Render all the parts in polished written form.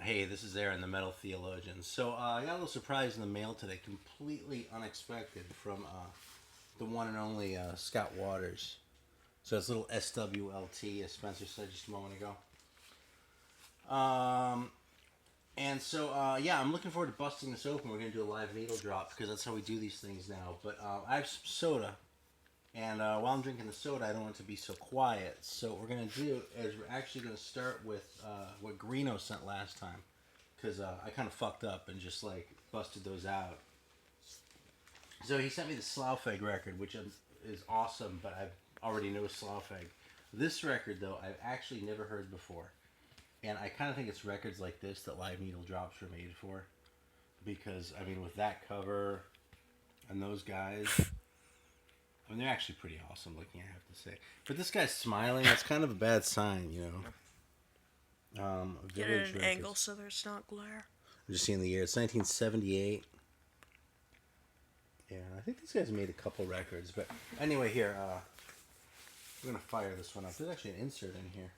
Hey, this is Aaron, the Metal Theologian. So I got a little surprise in the mail today, completely unexpected, from the one and only Scott Waters. So it's a little SWLT, as Spencer said just a moment ago. And so, yeah, I'm looking forward to busting this open. We're going to do a live needle drop because that's how we do these things now. But I have some soda, and while I'm drinking the soda, I don't want it to be so quiet. So what we're going to do is we're actually going to start with what Greeno sent last time, because I kind of fucked up and just, like, busted those out. So he sent me the Slaufeg record, which is awesome, but I already know Slaufeg. This record, though, I've actually never heard before. And I kind of think it's records like this that live needle drops were made for. Because, I mean, with that cover and those guys, I mean, they're actually pretty awesome looking, I have to say. But this guy's smiling, that's kind of a bad sign, you know. Get it at an angle so there's not glare. I'm just seeing the year. It's 1978. Yeah, I think these guys made a couple records. But anyway, here, we're going to fire this one up. There's actually an insert in here.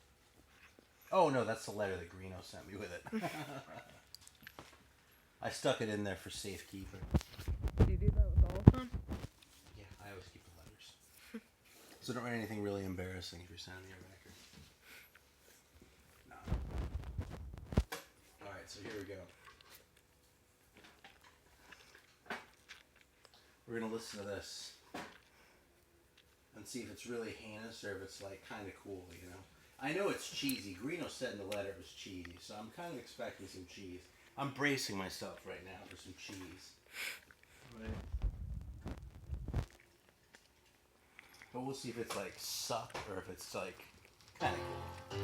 Oh, no, that's the letter that Greeno sent me with it. I stuck it in there for safekeeping. Do you do that with all of them? Yeah, I always keep the letters. So don't write anything really embarrassing if you're sending me a record. No. Alright, so here we go. We're going to listen to this and see if it's really heinous or if it's, like, kind of cool, you know? I know it's cheesy. Greeno said in the letter it was cheesy, so I'm kind of expecting some cheese. I'm bracing myself right now for some cheese. Right. But we'll see if it's like suck or if it's like kind of cool.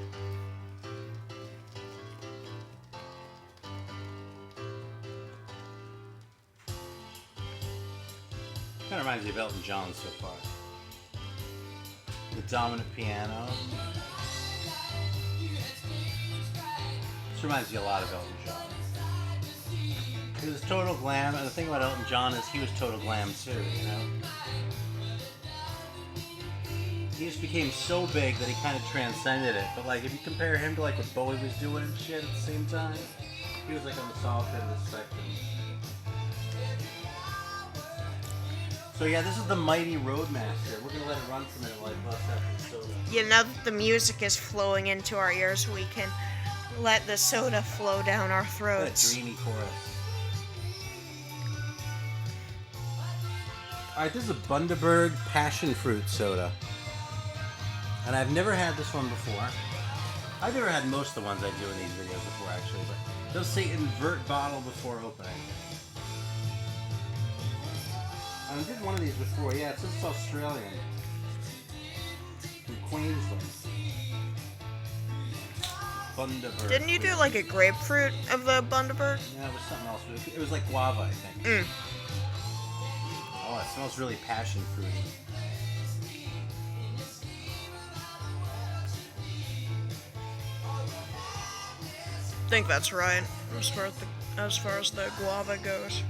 Kind of reminds me of Elton John so far. The dominant piano. This reminds me a lot of Elton John. He was total glam, and the thing about Elton John is he was total glam too, you know? He just became so big that he kind of transcended it, but like if you compare him to like what Bowie was doing and shit at the same time, he was like on the soft end of the spectrum. So yeah, this is the Mighty Roadmaster. We're gonna let it run for a minute while I bust out the soda. Yeah, now that the music is flowing into our ears, we can let the soda flow down our throats. That dreamy chorus. Alright, this is a Bundaberg Passion Fruit soda. And I've never had this one before. I've never had most of the ones I do in these videos before, actually, but they'll say invert bottle before opening. I did one of these before, yeah, it says it's Australian. From Queensland. Bundaberg. Didn't you do like a grapefruit of the Bundaberg? Yeah, it was something else. It was like guava, I think. Oh, it smells really passion fruity. I think that's right, as far as the guava goes.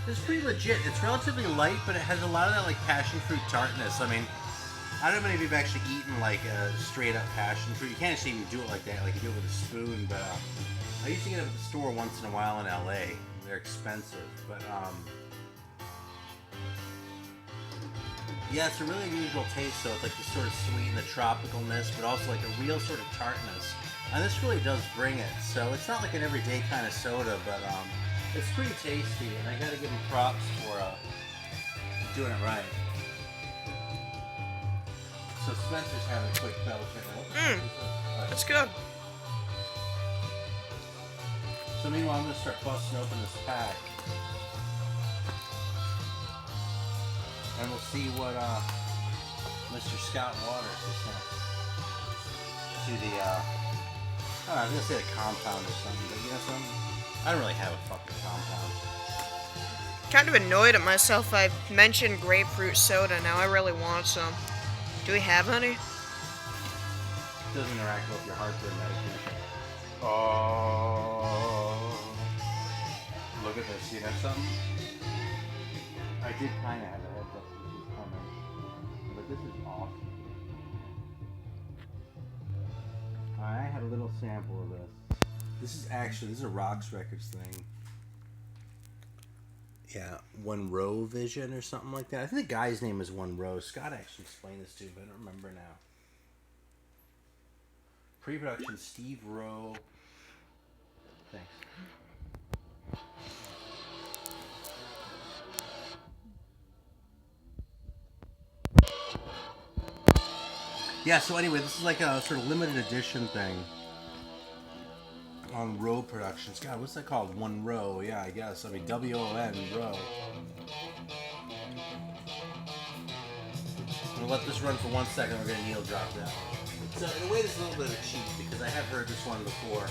It's pretty legit. It's relatively light, but it has a lot of that like passion fruit tartness. I mean, I don't know if you've actually eaten like a straight up passion fruit. You can't actually even do it like that, like you do it with a spoon. But I used to get it at the store once in a while in LA. They're expensive, but yeah, it's a really unusual taste. So it's like the sort of sweet and the tropicalness, but also like a real sort of tartness. And this really does bring it. So it's not like an everyday kind of soda, but it's pretty tasty, and I gotta give him props for doing it right. So Spencer's having a quick belch right now. That's good. So meanwhile, I'm gonna start busting open this pack, and we'll see what Mr. Scott Waters has sent to the. I don't know, I was gonna say the compound or something, but you know something? I don't really have a fucking compound. Kind of annoyed at myself. I mentioned grapefruit soda. Now I really want some. Do we have any? It doesn't interact with your heartburn medication. Oh. look at this. You know something? I did kind of have a heads up this was coming, but this is awesome. I had a little sample of this. This is a Rocks Records thing. Yeah, One Row Vision or something like that. I think the guy's name is One Row. Scott actually explained this to me, but I don't remember now. Pre-production, Steve Rowe. Thanks. Yeah, so anyway, this is like a sort of limited edition thing on Row Productions. God, what's that called? One Row, yeah, I guess. I mean, W-O-N, Row. I'm going to let this run for 1 second. We're going to kneel drop down. So, in a way, this is a little bit of a cheat because I have heard this one before.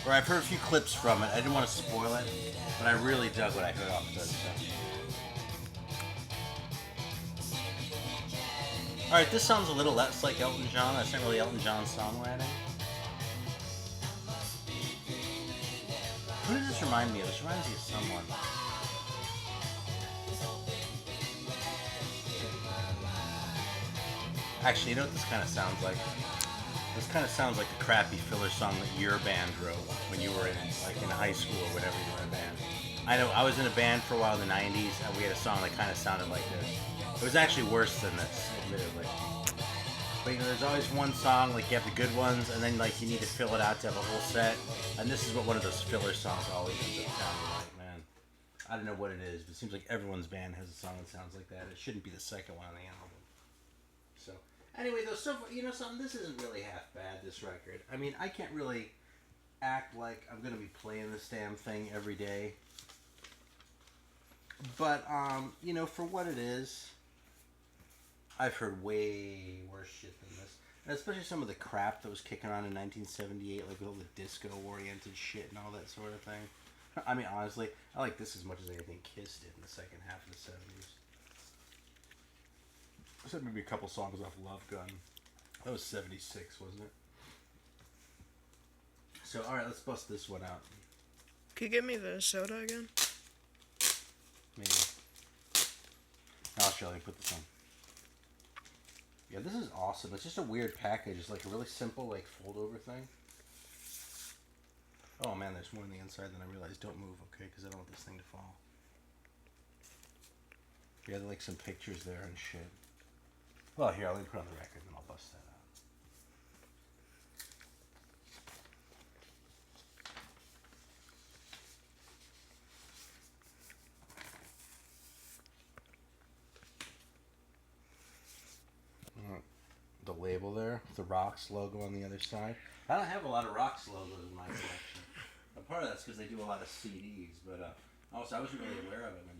Or I've heard a few clips from it. I didn't want to spoil it, but I really dug what I heard off of this stuff. Alright, this sounds a little less like Elton John. That's not really Elton John's songwriting. Who does this remind me of? This reminds me of someone. Actually, you know what this kind of sounds like? This kind of sounds like the crappy filler song that your band wrote when you were in high school or whatever you were in a band. I know I was in a band for a while in the 90s, and we had a song that kind of sounded like this. It was actually worse than this, admittedly. But you know, there's always one song, like you have the good ones, and then like you need to fill it out to have a whole set. And this is what one of those filler songs always ends up sounding like, man. I don't know what it is, but it seems like everyone's band has a song that sounds like that. It shouldn't be the second one on the album. So, anyway, though, so you know something, this isn't really half bad, this record. I mean, I can't really act like I'm going to be playing this damn thing every day. But, you know, for what it is, I've heard way worse shit than this. And especially some of the crap that was kicking on in 1978, like all the disco-oriented shit and all that sort of thing. I mean, honestly, I like this as much as anything Kiss did in the second half of the 70s. Except maybe a couple songs off Love Gun. That was 76, wasn't it? So, alright, let's bust this one out. Can you give me the soda again? Maybe. I'll show you. Put this on. Yeah, this is awesome. It's just a weird package. It's like a really simple, like, fold-over thing. Oh, man, there's more on the inside than I realized. Don't move, okay? Because I don't want this thing to fall. Yeah, there are, like, some pictures there and shit. Well, here, let me put it on the record, and then I'll bust that out. The label there, the Rocks logo on the other side. I don't have a lot of Rocks logos in my collection. Part of that's because they do a lot of CDs, but also I wasn't really aware of them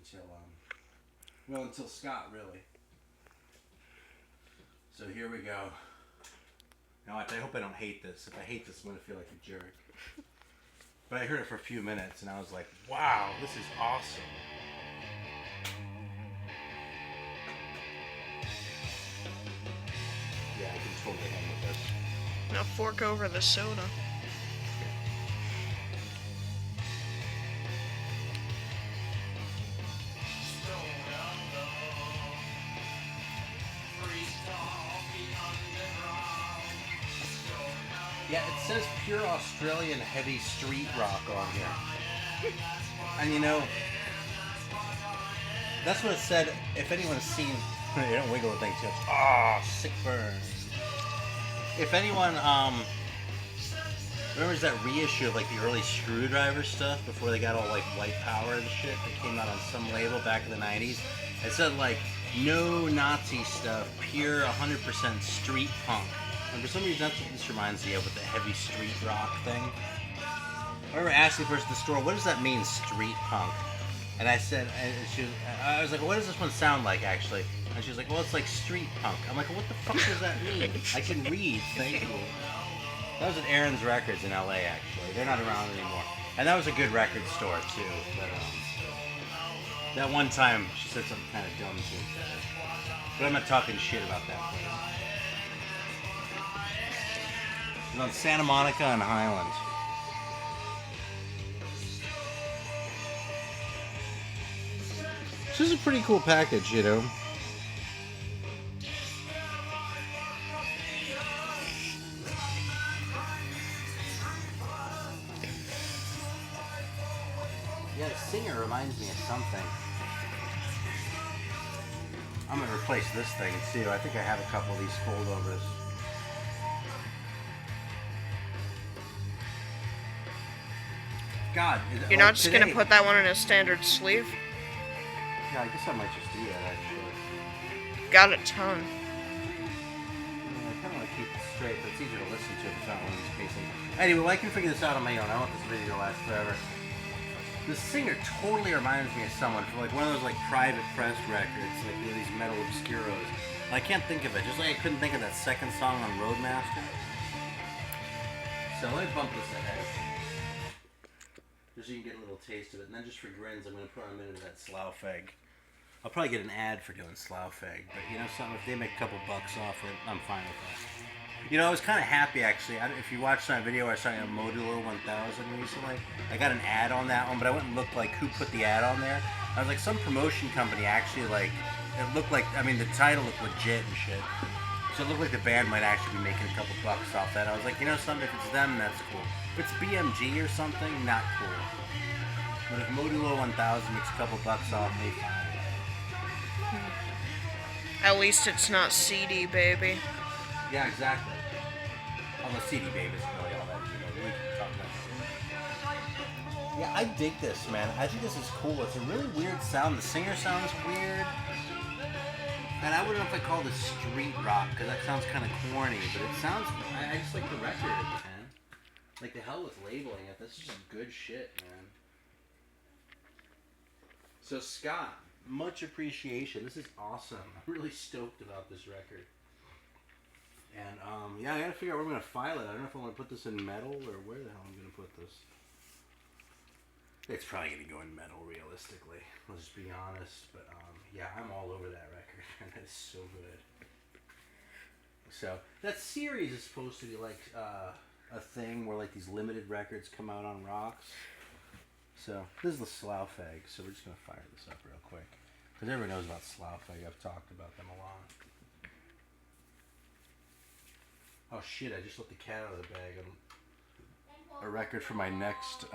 until Scott, really. So here we go. Now I hope I don't hate this. If I hate this, I'm going to feel like a jerk. But I heard it for a few minutes, and I was like, wow, this is awesome. Yeah, I can totally hang with this. Now fork over the soda. Yeah, it says pure Australian heavy street rock on here. And you know, that's what it said. If anyone's seen, you don't wiggle the thing too much. Ah, sick burn. If anyone remembers that reissue of like the early Screwdriver stuff before they got all like white power and shit that came out on some label back in the 90s, it said like no Nazi stuff, pure 100% street punk. And for some reason, that's what this reminds me of with the heavy street rock thing. I remember asking first at the store, what does that mean, street punk? And I said, I was like, what does this one sound like, actually? And she was like, well, it's like street punk. I'm like, well, what the fuck does that mean? I can read, thank you. That was at Aaron's Records in LA, actually. They're not around anymore. And that was a good record store, too. But that one time, she said something kind of dumb, too. But I'm not talking shit about that place. It's on Santa Monica and Highland. This is a pretty cool package, you know. Yeah, the singer reminds me of something. I'm gonna replace this thing too. I think I have a couple of these foldovers. God, You're not just gonna put that one in a standard sleeve? Yeah, I guess I might just do that actually. Got a ton. I kind of want to keep it straight, but it's easier to listen to if it's not one of these pacing. Anyway, well, I can figure this out on my own. I want this video to last forever. The singer totally reminds me of someone from like one of those like private press records, like these metal obscuros. I can't think of it, just like I couldn't think of that second song on Roadmaster. So let me bump this ahead, just so you can get a little taste of it. And then just for grins, I'm going to put on a minute of that Slough-Egg. I'll probably get an ad for doing Slough-Egg, but you know something, if they make a couple bucks off it, I'm fine with that. You know, I was kind of happy actually. If you watched my video, I was talking about Modulo 1000 recently. I got an ad on that one, but I went and looked like who put the ad on there. I was like, some promotion company actually like, it looked like, I mean, the title looked legit and shit. So it looked like the band might actually be making a couple bucks off that. I was like, you know something, if it's them, that's cool. If it's BMG or something, not cool. But if Modulo 1000 makes a couple bucks off, they fine. At least it's not CD, baby. Yeah, exactly. Although CD Baby isn't really all that, you know, we can talk about it. Yeah, I dig this, man. I think this is cool. It's a really weird sound. The singer sounds weird. And I wouldn't know if I call this street rock, because that sounds kind of corny, but it sounds, I just like the record, man. Like, the hell with labeling it. This is just good shit, man. So, Scott, much appreciation. This is awesome. I'm really stoked about this record. And, yeah, I gotta figure out where I'm gonna file it. I don't know if I want to put this in metal or where the hell I'm gonna put this. It's probably gonna go in metal, realistically. Let's just be honest. But, yeah, I'm all over that record. That is so good. So, that series is supposed to be like, a thing where, like, these limited records come out on rocks. So, this is the Slough-Egg, so we're just gonna fire this up real quick. Because everyone knows about Slough-Egg. I've talked about them a lot. Oh shit, I just let the cat out of the bag. A record for my next,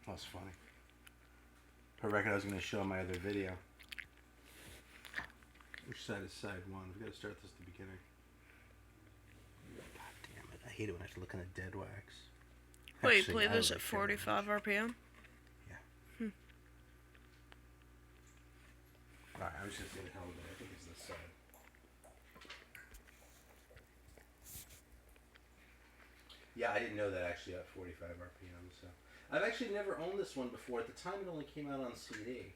that's funny. A record I was going to show in my other video. Which side is side one? We've got to start this at the beginning. God damn it. I hate it when I have to look on a dead wax. Wait, you play this at 45 RPM? Yeah. Alright, I was just going to tell you that. I think it's this side. Yeah, I didn't know that actually at 45 RPM. So I've actually never owned this one before. At the time, it only came out on CD.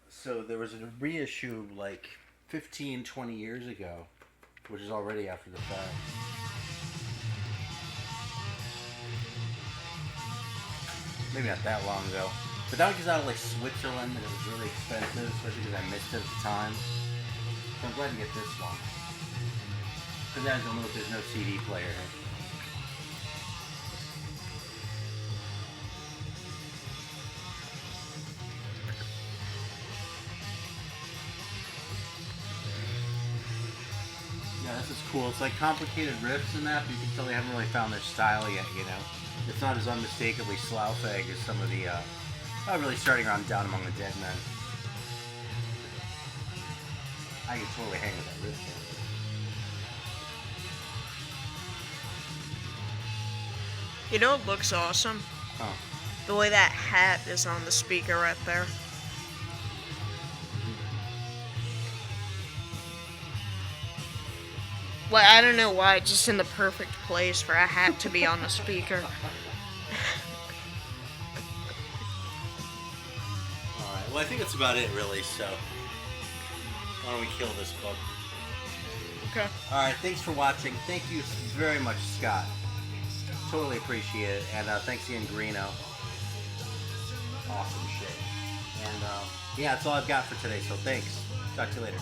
So there was a reissue like 15, 20 years ago, which is already after the fact. Maybe not that long ago. But that one comes out of like Switzerland, and it was really expensive, especially because I missed it at the time. So I'm glad to get this one. Because as you'll note, there's no CD player here. Yeah, this is cool. It's like complicated riffs and that, but you can tell they haven't really found their style yet, you know? It's not as unmistakably Slough-Egg as some of the, really starting around Down Among the Dead Men. I can totally hang with that riff there. You know what looks awesome? Huh. The way that hat is on the speaker right there. Well, I don't know why, just in the perfect place for a hat to be on the speaker. Alright, well I think that's about it really, so why don't we kill this book? Okay. Alright, thanks for watching. Thank you very much, Scott. Totally appreciate it. And thanks again, Greeno. Awesome shit. And yeah, that's all I've got for today, so thanks. Talk to you later.